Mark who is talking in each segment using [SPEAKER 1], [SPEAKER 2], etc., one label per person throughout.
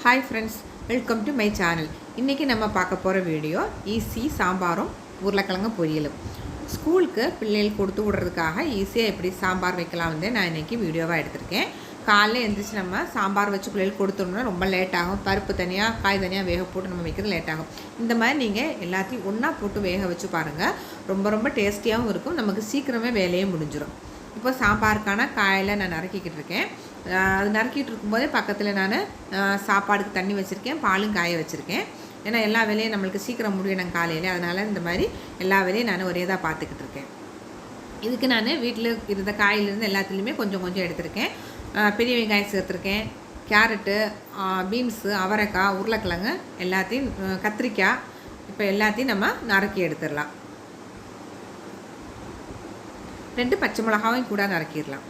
[SPEAKER 1] Hi friends, welcome to my channel. இன்றைக்கி நம்ம பார்க்க போகிற வீடியோ ஈஸி சாம்பாரும் உருளைக்கிழங்கு பொரியலும். ஸ்கூலுக்கு பிள்ளைகள் கொடுத்து விடுறதுக்காக ஈஸியாக எப்படி சாம்பார் வைக்கலாம் வந்து நான் இன்றைக்கி வீடியோவாக எடுத்திருக்கேன். காலையில் எழுந்திரிச்சு நம்ம சாம்பார் வச்சு பிள்ளைகள் கொடுத்துடணும்னா ரொம்ப லேட் ஆகும். பருப்பு தனியாக காய் தனியாக வேக போட்டு நம்ம வைக்கிறது லேட் ஆகும். இந்த மாதிரி நீங்கள் எல்லாத்தையும் ஒன்றா போட்டு வேக வச்சு பாருங்கள். ரொம்ப டேஸ்டியாகவும் இருக்கும். நமக்கு சீக்கிரமே வேலையே முடிஞ்சிடும். இப்போ சாம்பாருக்கான காயில் நான் நறுக்கிக்கிட்டு இருக்கேன். அது நறுக்கிட்டு இருக்கும்போதே பக்கத்தில் நான் சாப்பாடுக்கு தண்ணி வச்சுருக்கேன், பாலும் காய வச்சுருக்கேன். ஏன்னா எல்லா வேலையும் நம்மளுக்கு சீக்கிரம் முடியணும் காலையில். அதனால் இந்த மாதிரி எல்லா வேலையும் நான் ஒரே தான் பார்த்துக்கிட்டு இருக்கேன். இதுக்கு நான் வீட்டில் இருந்த காயிலிருந்து எல்லாத்துலேயுமே கொஞ்சம் எடுத்திருக்கேன். பெரிய வெங்காயம் சேர்த்துருக்கேன், கேரட்டு, பீன்ஸு, அவரைக்காய், உருளைக்கிழங்கு எல்லாத்தையும், கத்திரிக்காய், இப்போ எல்லாத்தையும் நம்ம நறுக்கி எடுத்துடலாம். 2 பச்சை மிளகாவும் கூட நறுக்கிடலாம்.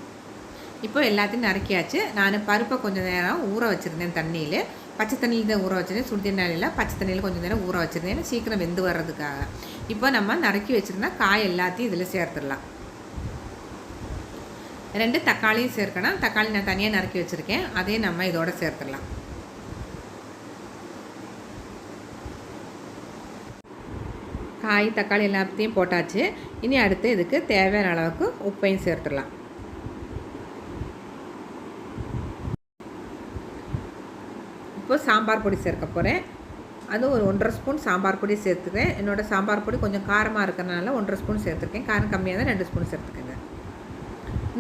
[SPEAKER 1] இப்போ எல்லாத்தையும் நறுக்கியாச்சு. நான் பருப்பை கொஞ்சம் நேரம் ஊற வச்சுருந்தேன் தண்ணியில். பச்சை தண்ணியில் தான் ஊற வச்சுருந்தேன், சுடு தண்ணியில் பச்சை தண்ணியில் கொஞ்சம் நேரம் ஊற வச்சுருந்தேன், சீக்கிரம் வெந்து வர்றதுக்காக. இப்போ நம்ம நறுக்கி வச்சுருந்தா காய் எல்லாத்தையும் இதில் சேர்த்துடலாம். 2 தக்காளியும் சேர்க்கணும். தக்காளி நான் தனியாக நறுக்கி வச்சுருக்கேன், அதையும் நம்ம இதோட சேர்த்துடலாம். காய் தக்காளி எல்லாத்தையும் போட்டாச்சு. இனி அடுத்து இதுக்கு தேவையான அளவுக்கு உப்பையும் சேர்த்துடலாம். இப்போ சாம்பார் பொடி சேர்க்க போகிறேன். அது ஒரு 1.5 ஸ்பூன் சாம்பார் பொடி சேர்த்துக்கிறேன். என்னோடய சாம்பார் பொடி கொஞ்சம் காரமாக இருக்கிறனால 1.5 ஸ்பூன் சேர்த்துருக்கேன். காரம் கம்மியாக தான் 2 ஸ்பூன் சேர்த்துக்கேங்க.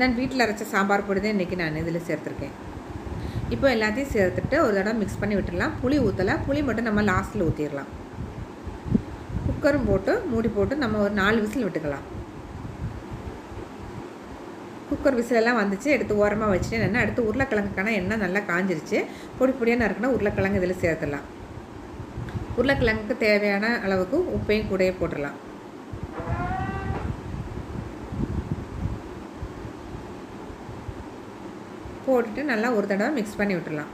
[SPEAKER 1] நான் வீட்டில் அரைச்ச சாம்பார் பொடி தான் இன்றைக்கி நான் இதில் சேர்த்துருக்கேன். இப்போ எல்லாத்தையும் சேர்த்துட்டு ஒரு தடவை மிக்ஸ் பண்ணி விட்டுடலாம். புளி ஊற்றலை, புளி மட்டும் நம்ம லாஸ்ட்டில் ஊற்றிடலாம். குக்கரும் போட்டு மூடி போட்டு நம்ம ஒரு 4 விசில் விட்டுக்கலாம். குக்கர் விசிலெல்லாம் வந்துச்சு, எடுத்து ஓரமாக வச்சுட்டு நான் அடுத்து உருளைக்கிழங்குக்கான எண்ணெய் நல்லா காஞ்சிருச்சு. பொடியாக நறுக்குனா உருளைக்கிழங்கு இதில் சேர்த்துடலாம். உருளைக்கிழங்குக்கு தேவையான அளவுக்கு உப்பையும் கூடயே போட்டுடலாம். போட்டுட்டு நல்லா ஒரு தடவை மிக்ஸ் பண்ணி விட்டுடலாம்.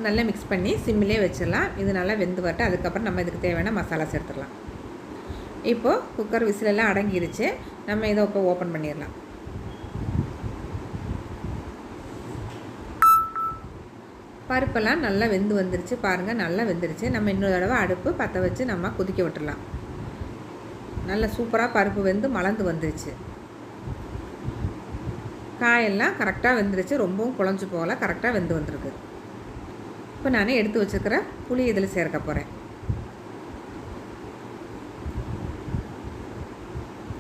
[SPEAKER 1] நல்லா மிக்ஸ் பண்ணி சிம்மிலே வச்சிடலாம். இது நல்லா வெந்து வரட்டும். அதுக்கப்புறம் நம்ம இதுக்கு தேவையான மசாலா சேர்த்துடலாம். இப்போது குக்கர் விசிலெல்லாம் அடங்கிருச்சு. நம்ம இதை இப்போ ஓப்பன் பண்ணிடலாம். பருப்பெல்லாம் நல்லா வெந்து வந்துருச்சு பாருங்கள், நல்லா வெந்துருச்சு. நம்ம இன்னொரு தடவை அடுப்பு பற்ற வச்சு நம்ம கொதிக்க விட்டுடலாம். நல்லா சூப்பராக பருப்பு வெந்து மலர்ந்து வந்துருச்சு. காயெல்லாம் கரெக்டாக வெந்துருச்சு, ரொம்பவும் குழஞ்சி போகல, கரெக்டாக வெந்து வந்திருக்கு. இப்போ நான் எடுத்து வச்சுருக்கிற புளி இதில் சேர்க்க போகிறேன்.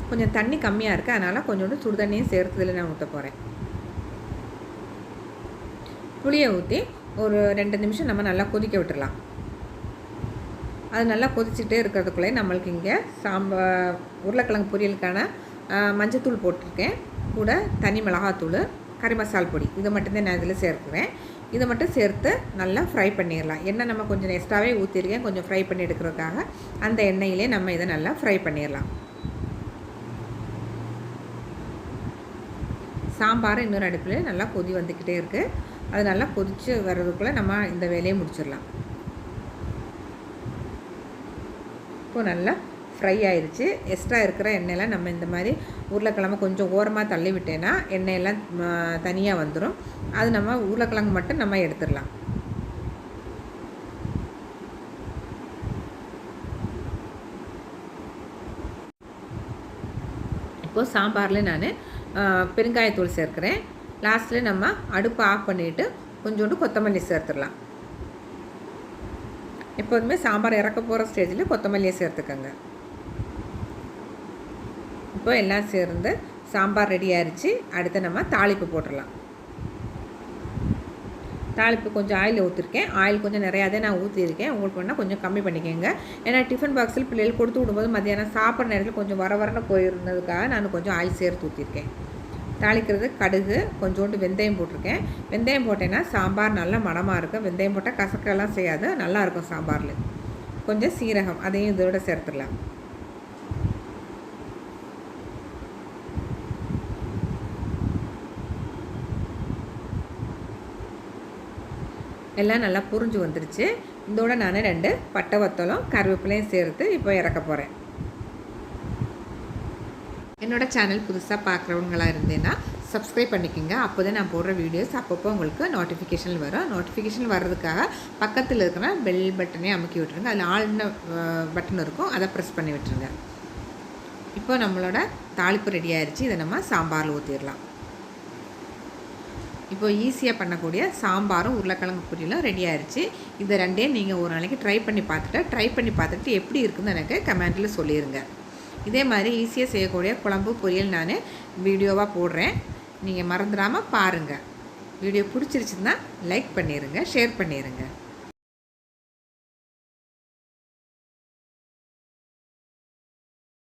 [SPEAKER 1] கொஞ்சம் தண்ணி கம்மியாக இருக்குது, அதனால் கொஞ்சோண்டு சுடு தண்ணியும் சேர்த்து இதில் நான் ஊற்ற போகிறேன். புளியை ஊற்றி ஒரு 2 நிமிஷம் நம்ம நல்லா கொதிக்க விட்டுடலாம். அது நல்லா கொதிச்சுட்டே இருக்கிறதுக்குள்ளே நம்மளுக்கு இங்கே உருளைக்கிழங்கு பொரியலுக்கான மஞ்சத்தூள் போட்டிருக்கேன், கூட தனி மிளகாத்தூள், கறி மசால் பொடி, இதை மட்டும்தான் நான் இதில் சேர்க்குறேன். இதை மட்டும் சேர்த்து நல்லா ஃப்ரை பண்ணிடலாம். எண்ணெய் நம்ம கொஞ்சம் எக்ஸ்ட்ராவே ஊற்றிருக்கேன், கொஞ்சம் ஃப்ரை பண்ணி எடுக்கிறதுக்காக. அந்த எண்ணெயிலே நம்ம இதை நல்லா ஃப்ரை பண்ணிடலாம். சாம்பார் இன்னொரு அடுப்பில் நல்லா கொதி வந்துக்கிட்டே இருக்குது. அது நல்லா கொதித்து வர்றதுக்குள்ளே நம்ம இந்த வேலையை முடிச்சிடலாம். இப்போது நல்லா ஃப்ரை ஆயிடுச்சு. எக்ஸ்ட்ரா இருக்கிற எண்ணெயெல்லாம் நம்ம இந்த மாதிரி உருளைக்கிழங்கு கொஞ்சம் ஓரமாக தள்ளி விட்டேன்னா எண்ணெயெல்லாம் தனியாக வந்துடும். அது நம்ம உருளைக்கிழங்கு மட்டும் நம்ம எடுத்துடலாம். இப்போது சாம்பாரில் நான் பெருங்காயத்தூள் சேர்க்குறேன். லாஸ்ட்டில் நம்ம அடுப்பு ஆஃப் பண்ணிவிட்டு கொஞ்சோண்டு கொத்தமல்லி சேர்த்துடலாம். எப்போதுமே சாம்பார் இறக்க போகிற ஸ்டேஜில் கொத்தமல்லியை சேர்த்துக்கோங்க. இப்போ எல்லாம் சேர்ந்து சாம்பார் ரெடி ஆயிடுச்சு. அடுத்து நம்ம தாளிப்பு போட்டுடலாம். தாளிப்பு கொஞ்சம் ஆயில் ஊற்றிருக்கேன். ஆயில் கொஞ்சம் நிறையாதே நான் ஊற்றிருக்கேன். உங்களுக்கு வேணால் கொஞ்சம் கம்மி பண்ணிக்கோங்க. ஏன்னா டிஃபன் பாக்ஸில் பிள்ளைகள் கொடுத்து விடும்போது மத்தியானம் சாப்பிட்ற நேரத்தில் கொஞ்சம் வரன்னு போயிருந்ததுக்காக நான் கொஞ்சம் ஆயில் சேர்த்து ஊற்றிருக்கேன். தாளிக்கிறது கடுகு, கொஞ்சோண்டு வெந்தயம் போட்டிருக்கேன். வெந்தயம் போட்டேன்னா சாம்பார் நல்லா மணமாக இருக்கும். வெந்தயம் போட்டால் கசக்கெல்லாம் செய்யாது, நல்லாயிருக்கும் சாம்பாரில். கொஞ்சம் சீரகம், அதையும் இதோட சேர்த்துடலாம். எல்லாம் நல்லா புரிஞ்சு வந்துருச்சு. இதோட நான் 2 பட்டை வத்தலும் கருவேப்பிலையும் சேர்த்து இப்போ இறக்க போகிறேன். என்னோட சேனல் புதுசாக பார்க்குறவங்களா இருந்தேன்னா சப்ஸ்கிரைப் பண்ணிக்கோங்க. அப்போ தான் நான் போடுற வீடியோஸ் அப்பப்போ உங்களுக்கு நோட்டிஃபிகேஷன் வரும். நோட்டிஃபிகேஷன் வர்றதுக்காக பக்கத்தில் இருக்கிற பெல் பட்டனே அமுக்கி விட்டுருங்க. அதில் ஆல்னு பட்டன் இருக்கும், அதை ப்ரெஸ் பண்ணி விட்டுருங்க. இப்போ நம்மளோட தாளிப்பு ரெடி ஆயிடுச்சு. இதை நம்ம சாம்பாரில் ஊற்றிடலாம். இப்போ ஈஸியாக பண்ணக்கூடிய சாம்பாரும் உருளைக்கிழங்கு பொரியலும் ரெடி ஆயிடுச்சு. இதை ரெண்டையும் நீங்கள் ஒரு நாளைக்கு ட்ரை பண்ணி பார்த்துட்டு எப்படி இருக்குதுன்னு எனக்கு கமெண்ட்டில் சொல்லிடுங்க. இதே மாதிரி ஈஸியாக செய்யக்கூடிய குழம்பு பொரியல் நான் வீடியோவாக போடுறேன். நீங்கள் மறந்துடாமல் பாருங்கள். வீடியோ பிடிச்சிருச்சுன்னா லைக் பண்ணிடுங்க, ஷேர் பண்ணிடுங்க.